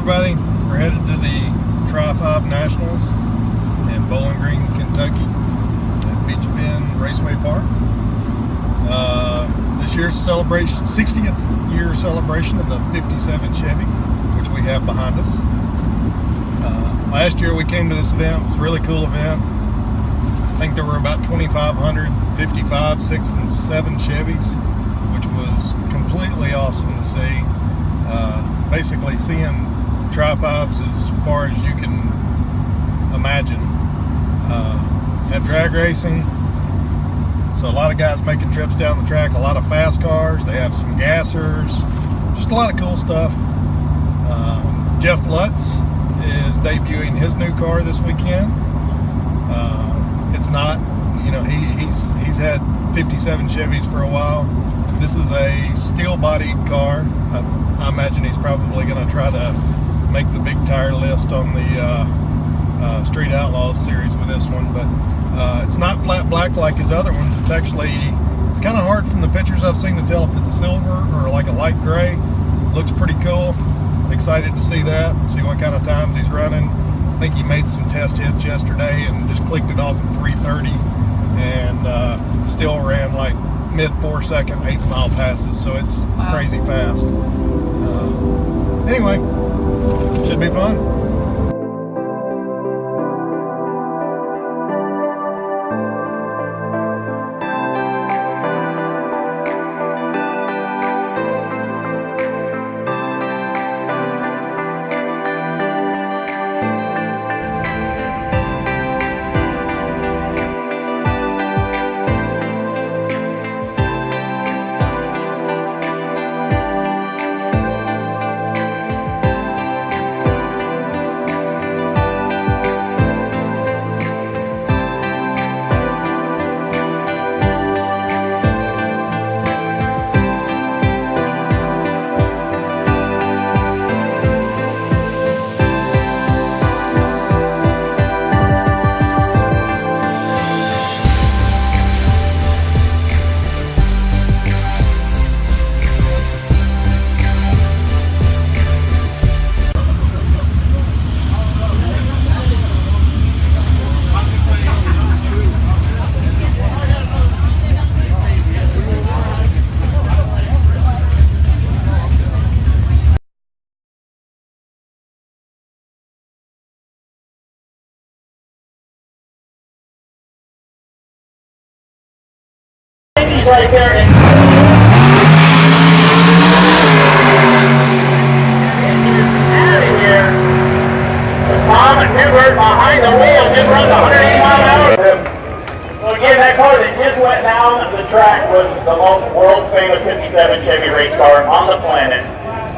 everybody. We're headed to the Tri-Five Nationals in Bowling Green, Kentucky at Beach Bend Raceway Park. This year's celebration, 60th year celebration of the 57 Chevy, which we have behind us. Last year we came to this event. It was a really cool event. I think there were about 2,555 6 and 7 Chevys, which was completely awesome to see. Basically seeing Tri-Fives as far as you can imagine. Have drag racing, so a lot of guys making trips down the track, a lot of fast cars. They have some gassers, just a lot of cool stuff. Jeff Lutz is debuting his new car this weekend. It's not, you know, he's had 57 Chevys for a while. This is a steel-bodied car. I imagine he's probably going to try to make the big tire list on the Street Outlaw series with this one, but it's not flat black like his other ones. It's kind of hard from the pictures I've seen to tell if it's silver or like a light gray. Looks pretty cool. Excited to see that, see what kind of times he's running. I think he made some test hits yesterday and just clicked it off at 3:30 and still ran like mid 4-second 8th mile passes, so it's crazy fast. Anyway, should be fun. Right there and out of here. Tom and Edward behind the wheel just runs 180 miles an hour. So again, that car that just went down the track was the most world's famous 57 Chevy race car on the planet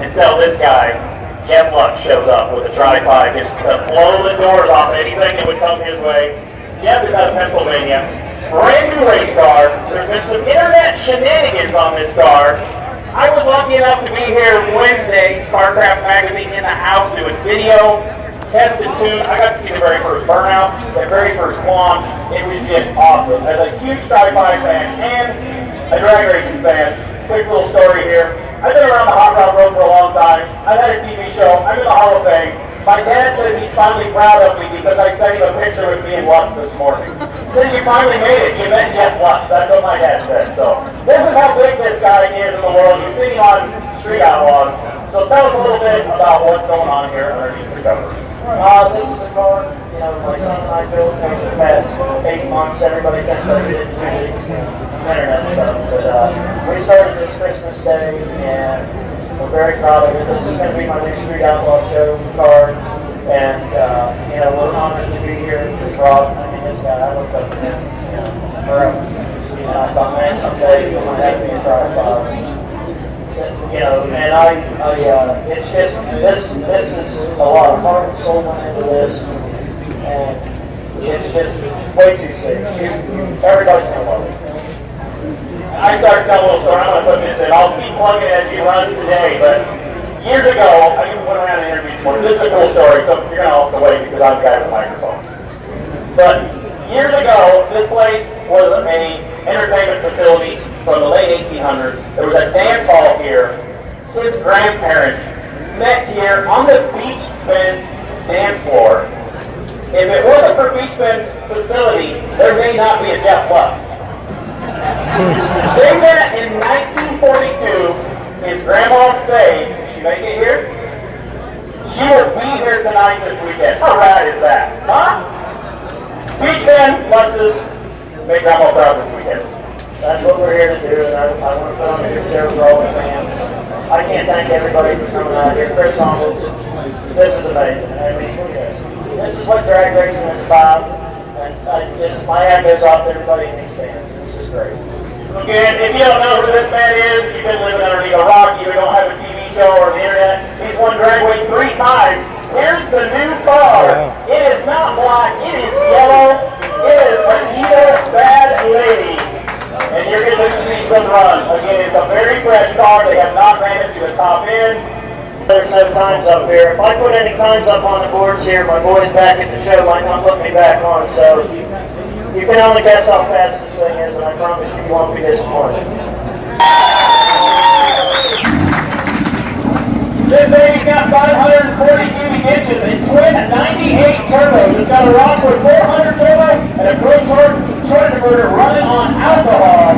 until this guy, Jeff Lutz, shows up with a Tri-Five just to blow the doors off anything that would come his way. Jeff is out of Pennsylvania. Brand new race car. There's been some internet shenanigans on this car. I was lucky enough to be here Wednesday, Carpartment magazine in the house doing video, test and tune. I got to see the very first burnout, the very first launch. It was just awesome. As a huge Tri-Five fan and a drag racing fan, quick little story here. I've been around the hot rod road for a long time. I've had a TV show. I'm in the Hall of Fame. My dad says he's finally proud of me because I sent him a picture with me and Lutz this morning. He says you finally made it. You met Jeff Lutz. That's what my dad said. So this is how big this guy is in the world. You've seen him on Street Outlaws. So tell us a little bit about what's going on here underneath the cover. This is a car, you know, my son and I built over the past 8 months. Everybody thinks I did it in 2 weeks, internet stuff. But we started this Christmas Day, and we're very proud of it. This is going to be my new Street Outlaw show car, and you know, we're honored to be here with Rob. I mean, this guy, I looked up to him, you know, forever. You know, I thought, man, someday I'm going to have to be a Tri-Five. You know, and it's just, this is a lot of heart and soul went into this, and it's just way too sick. Everybody's going to love it. I started to tell a little story. I'm going to put this in. I'll keep plugging it as you run today, but years ago, I even went around and interviewed this morning. This is a cool story, so you're going to have to wait because I'm the guy with the microphone. But years ago, this place was an entertainment facility from the late 1800s. There was a dance hall here. His grandparents met here on the Beach Bend dance floor. If it wasn't for Beach Bend facility, there may not be a Jeff Lutz. They met in 1942. His grandma Faye, did she make it here? She will be here tonight this weekend. How rad is that? Huh? Beach Bend, Lutz's, make Grandma proud this weekend. That's what we're here to do, and I want to put on a good show for all the fans. I can't thank everybody for coming out here. Chris Humble, this is amazing. I mean, this is what drag racing is about, and my hat goes off to everybody in these stands. It's just great. Again, if you don't know who this man is, you've been living underneath a rock, you don't have a TV show or the internet. He's won Dragway 3 times. Here's the new car. It is not black, it is yellow. It is Anita Bad Lady. And you're going to see some runs. Again, it's a very fresh car. They have not ran it to the top end. There's no times up here. If I put any times up on the boards here, my boys back at the show might not put me back on. So you can only guess how fast this thing is, and I promise you won't be disappointed. This baby's got 540 cubic inches and twin 98 turbos. It's got a Roxwood 400 turbo and a Pro Torque converter running on alcohol.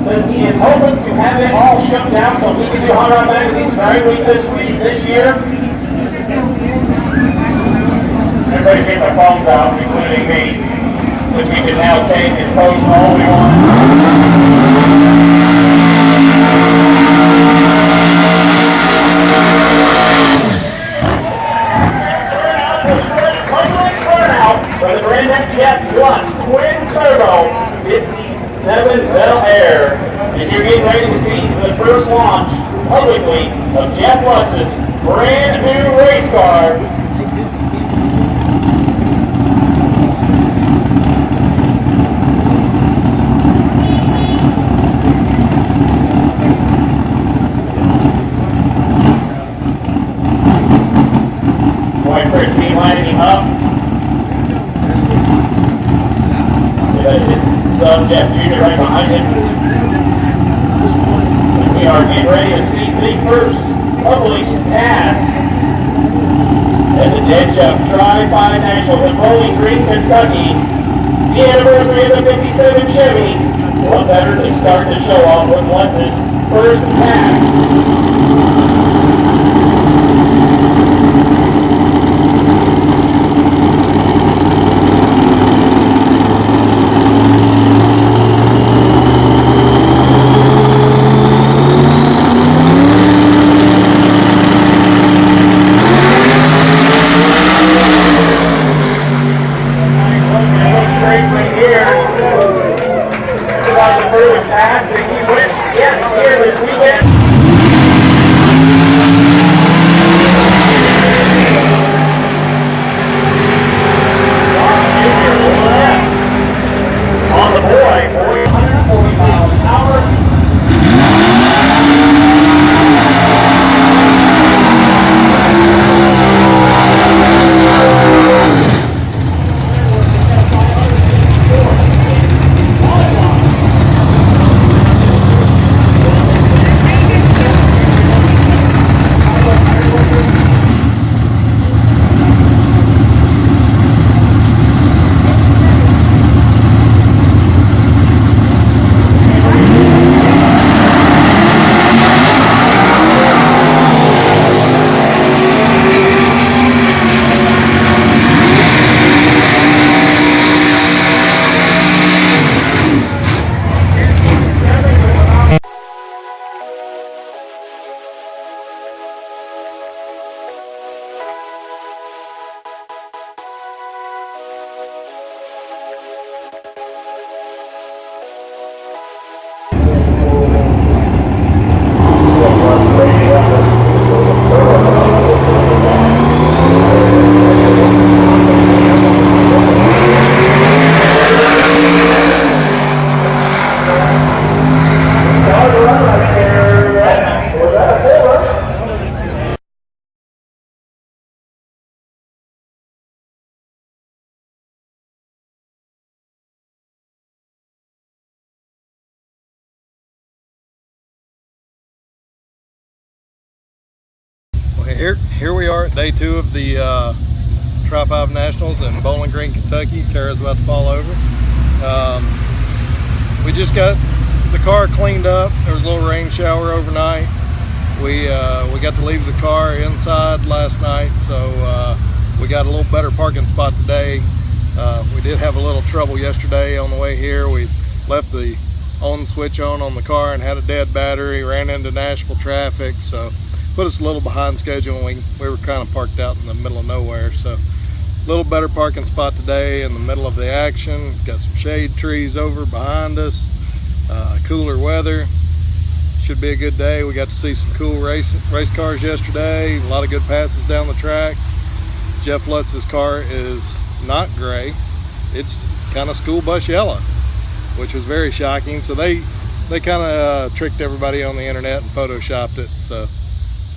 So he is hoping to have it all shut down so he can do Hot Rod Magazine's Drag Week this year. Everybody's getting their phones out, including me. If we can now take and post all we want. For the brand new Jeff Lutz twin turbo 57 Bel Air, and you're getting ready to see the first launch publicly of Jeff Lutz's brand new race car. Boy, Christine lining him up. His son Jeff Jr. right behind him. And we are getting ready to see the first public pass at the Danchuk Tri-Five Nationals in Bowling Green, Kentucky. The anniversary of the 57 Chevy. What better to start the show off with Lutz's first pass. Here we are at day 2 of the Tri-Five Nationals in Bowling Green, Kentucky. Tara's about to fall over. We just got the car cleaned up. There was a little rain shower overnight. We got to leave the car inside last night, so we got a little better parking spot today. We did have a little trouble yesterday on the way here. We left the on switch on the car and had a dead battery, ran into Nashville traffic, so put us a little behind schedule, and we were kind of parked out in the middle of nowhere. So a little better parking spot today in the middle of the action. Got some shade trees over behind us, cooler weather. Should be a good day. We got to see some cool race cars yesterday, a lot of good passes down the track. Jeff Lutz's car is not gray, it's kind of school bus yellow, which was very shocking. So they kind of tricked everybody on the internet and photoshopped it, so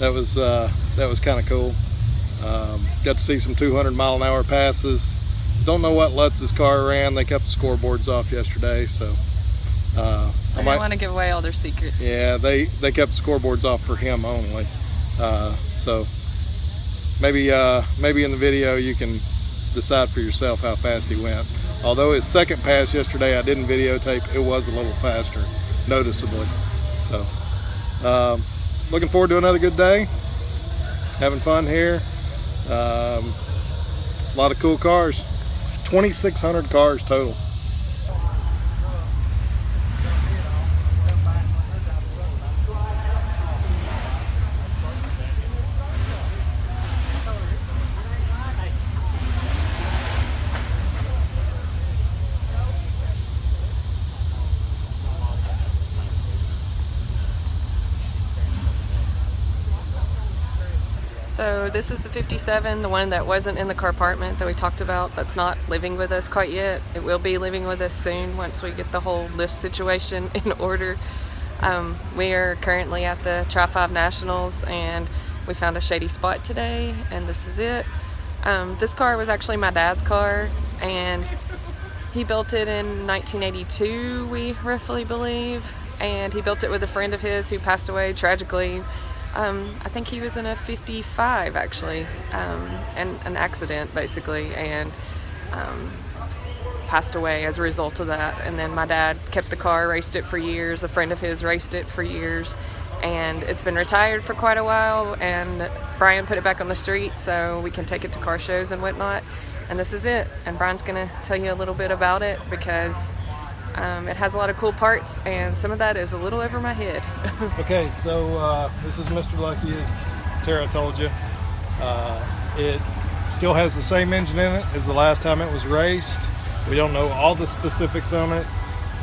that was kind of cool. Got to see some 200-mile-an-hour passes. Don't know what Lutz's car ran. They kept the scoreboards off yesterday, so I don't want to give away all their secrets. Yeah, they kept the scoreboards off for him only. So maybe in the video you can decide for yourself how fast he went. Although his second pass yesterday I didn't videotape, it was a little faster, noticeably. So looking forward to another good day. Having fun here. A lot of cool cars. 2,600 cars total. So this is the 57, the one that wasn't in the Carpartment that we talked about, that's not living with us quite yet. It will be living with us soon once we get the whole lift situation in order. We are currently at the Tri-Five Nationals, and we found a shady spot today, and this is it. This car was actually my dad's car, and he built it in 1982, we roughly believe, and he built it with a friend of his who passed away tragically. I think he was in a 55 actually, and an accident basically, and passed away as a result of that. And then my dad kept the car, raced it for years. A friend of his raced it for years, and it's been retired for quite a while, and Brian put it back on the street so we can take it to car shows and whatnot. And this is it, and Brian's gonna tell you a little bit about it because it has a lot of cool parts, and some of that is a little over my head. Okay, so this is Mr. Lucky, as Tara told you. It still has the same engine in it as the last time it was raced. We don't know all the specifics on it.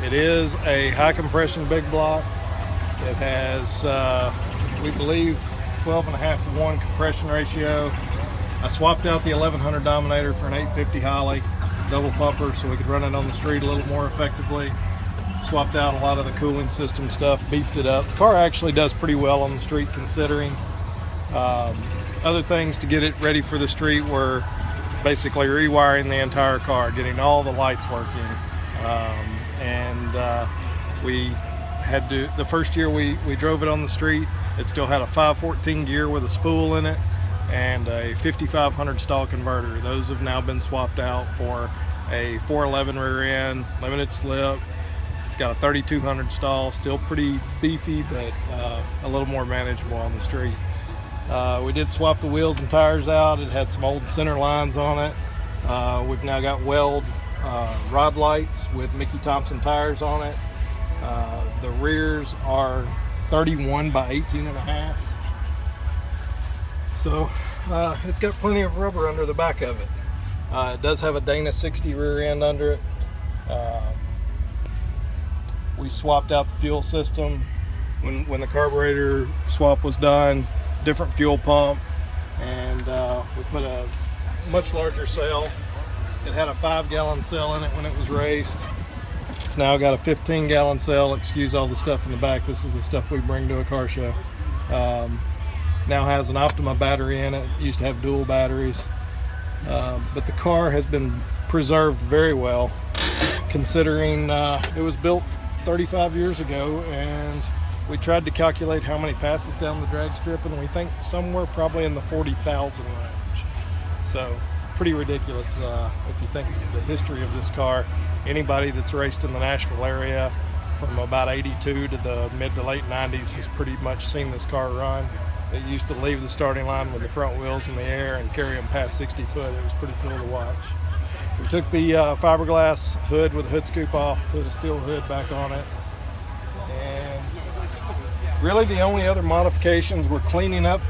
It is a high compression big block. It has, we believe, 12.5-to-1 compression ratio. I swapped out the 1100 Dominator for an 850 Holly double pumper so we could run it on the street a little more effectively. Swapped out a lot of the cooling system stuff, beefed it up. The car actually does pretty well on the street considering. Other things to get it ready for the street were basically rewiring the entire car, getting all the lights working. We had to, the first year we drove it on the street, it still had a 514 gear with a spool in it and a 5500 stall converter. Those have now been swapped out for a 411 rear end, limited slip. It's got a 3200 stall, still pretty beefy, but a little more manageable on the street. We did swap the wheels and tires out. It had some old center lines on it. We've now got weld rod lights with Mickey Thompson tires on it. The rears are 31 by 18.5. So it's got plenty of rubber under the back of it. It does have a Dana 60 rear end under it. We swapped out the fuel system when the carburetor swap was done, different fuel pump, and we put a much larger cell. It had a 5-gallon cell in it when it was raced. It's now got a 15-gallon cell. Excuse all the stuff in the back. This is the stuff we bring to a car show. Now has an Optima battery in it. It used to have dual batteries. But the car has been preserved very well, considering it was built 35 years ago and We tried to calculate how many passes down the drag strip, and we think somewhere probably in the 40,000 range. So pretty ridiculous if you think of the history of this car. Anybody that's raced in the Nashville area from about 82 to the mid to late 90s has pretty much seen this car run. It used to leave the starting line with the front wheels in the air and carry them past 60 foot. It was pretty cool to watch. We took the fiberglass hood with the hood scoop off, put a steel hood back on it, and really the only other modifications were cleaning up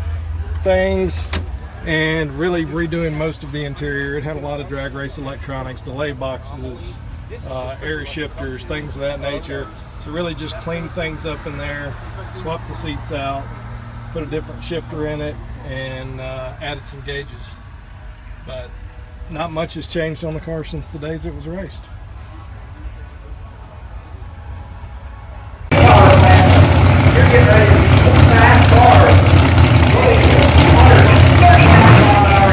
things and really redoing most of the interior. It had a lot of drag race electronics, delay boxes, air shifters, things of that nature. So really just cleaned things up in there, swapped the seats out, put a different shifter in it, and added some gauges. But not much has changed on the car since the days it was raced. You're getting ready to see some fast cars. Really good. 130 miles an hour.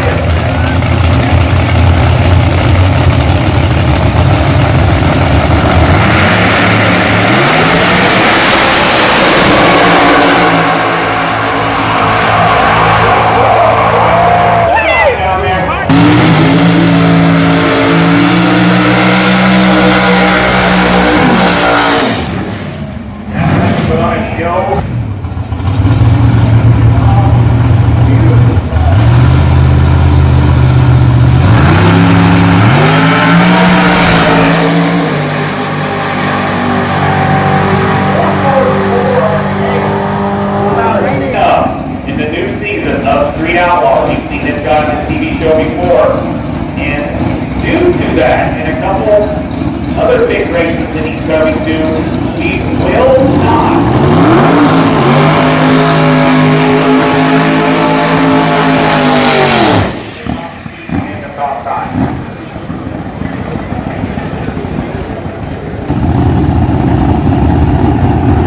Street Outlaw. We've seen this guy on the TV show before. And due to that, and a couple other big races that he's coming to, we will not. In the top time.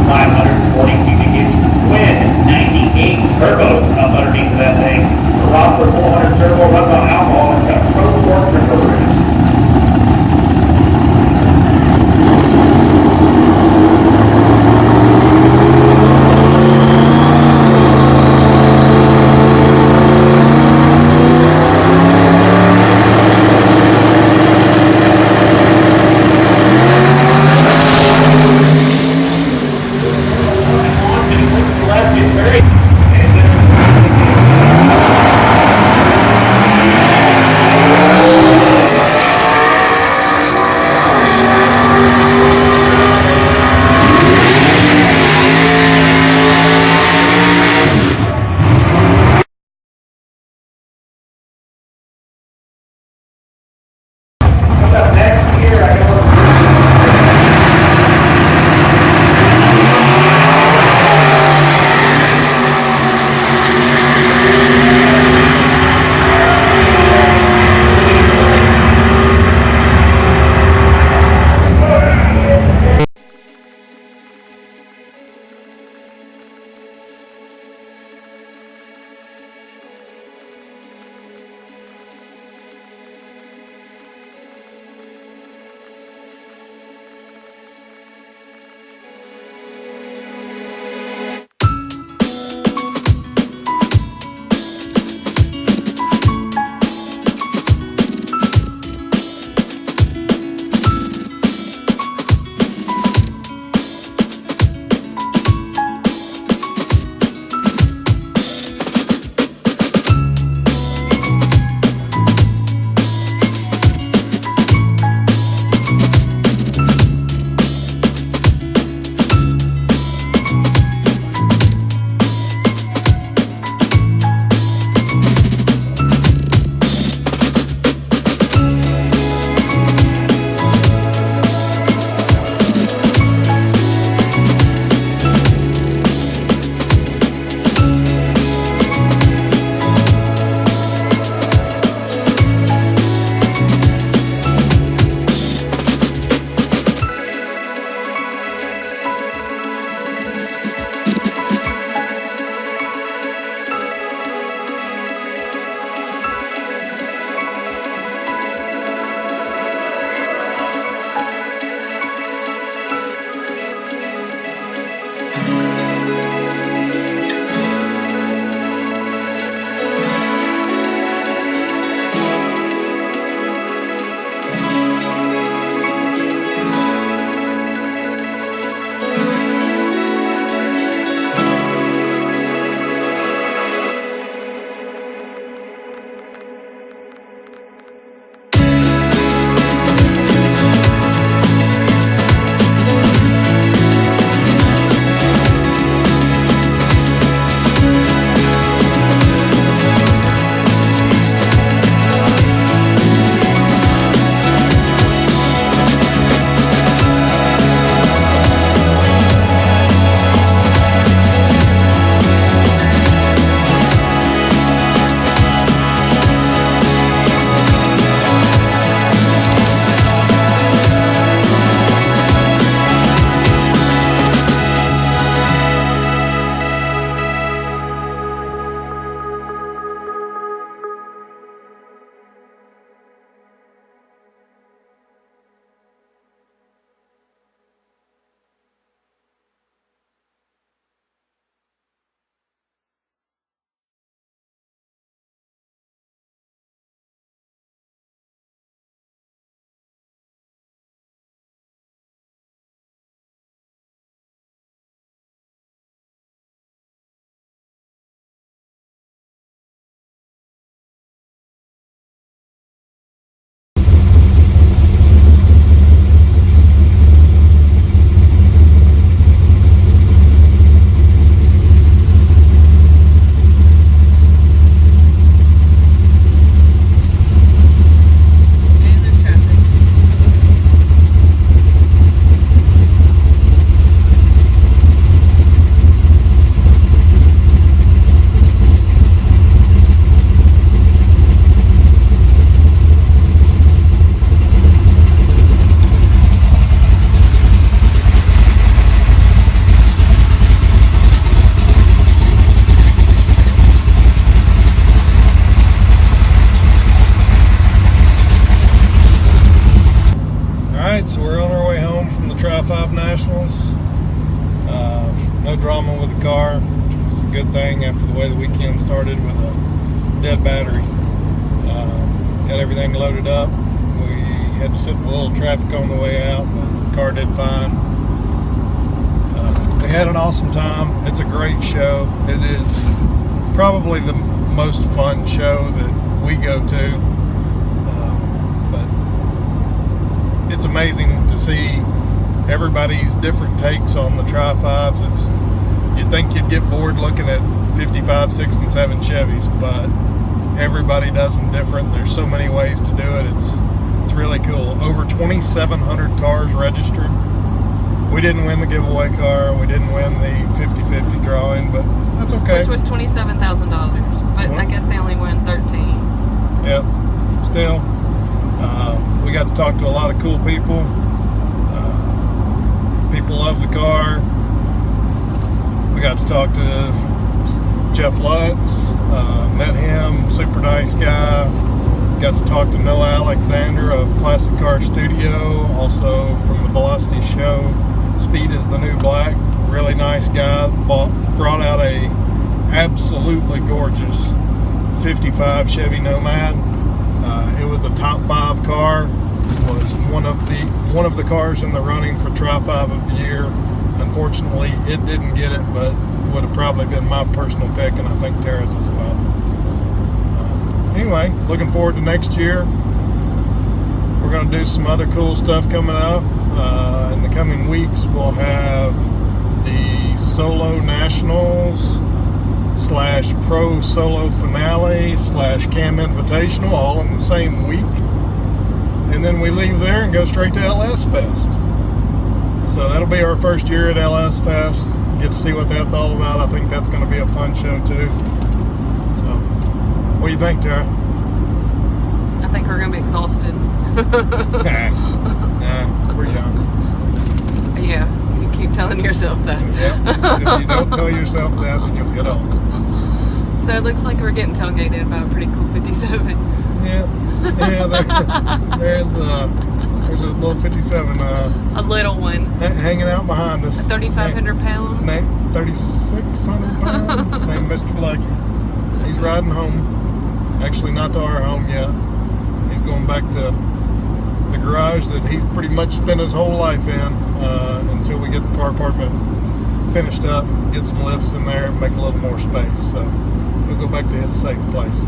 540 cubic inch twin, 98 turbos up underneath of that thing. The Roster 400 turbo runs on alcohol and it's got pro torque conversion. No drama with the car, which was a good thing after the way the weekend started with a dead battery. Got everything loaded up. We had to sit in a little traffic on the way out, but the car did fine. We had an awesome time. It's a great show. It is probably the most fun show that we go to. But it's amazing to see everybody's different takes on the Tri-Fives. You'd think you'd get bored looking at 55, 6, and 7 Chevys, but everybody does them different. There's so many ways to do it. It's really cool. Over 2,700 cars registered. We didn't win the giveaway car. We didn't win the 50-50 drawing, but that's okay. Which was $27,000, but I guess they only won 13. Yep. Still, we got to talk to a lot of cool people. People love the car. We got to talk to Jeff Lutz. Met him, super nice guy. Got to talk to Noah Alexander of Classic Car Studio, also from the Velocity show. Speed is the New Black. Really nice guy. Brought out a absolutely gorgeous 55 Chevy Nomad. It was a top 5 car. Was one of the cars in the running for Tri-Five of the Year. Unfortunately, it didn't get it, but would have probably been my personal pick, and I think Tara's as well. Anyway, looking forward to next year. We're going to do some other cool stuff coming up. In the coming weeks, we'll have the Solo Nationals / Pro Solo Finale / Cam Invitational all in the same week. And then we leave there and go straight to LS Fest. So that'll be our first year at LS Fest. Get to see what that's all about. I think that's going to be a fun show too. So, what do you think, Tara? I think we're going to be exhausted. Nah, we're young. Yeah, you keep telling yourself that. Yep. If you don't tell yourself that, then you'll get old. So it looks like we're getting tailgated by a pretty cool 57. Yeah, there's a little 57 A little one. hanging out behind us. A 3,500 pound. 3,600 pound. Named Mr. Lucky. He's riding home. Actually, not to our home yet. He's going back to the garage that he's pretty much spent his whole life in until we get the Carpartment finished up, get some lifts in there, and make a little more space. So we'll go back to his safe place.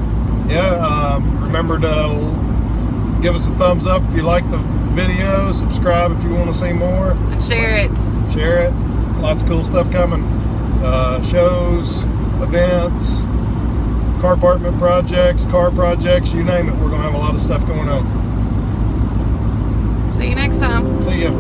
Yeah, remember to give us a thumbs up if you like the video, subscribe if you want to see more. And share it. Share it. Lots of cool stuff coming. Shows, events, Carpartment projects, car projects, you name it. We're going to have a lot of stuff going on. See you next time. See ya.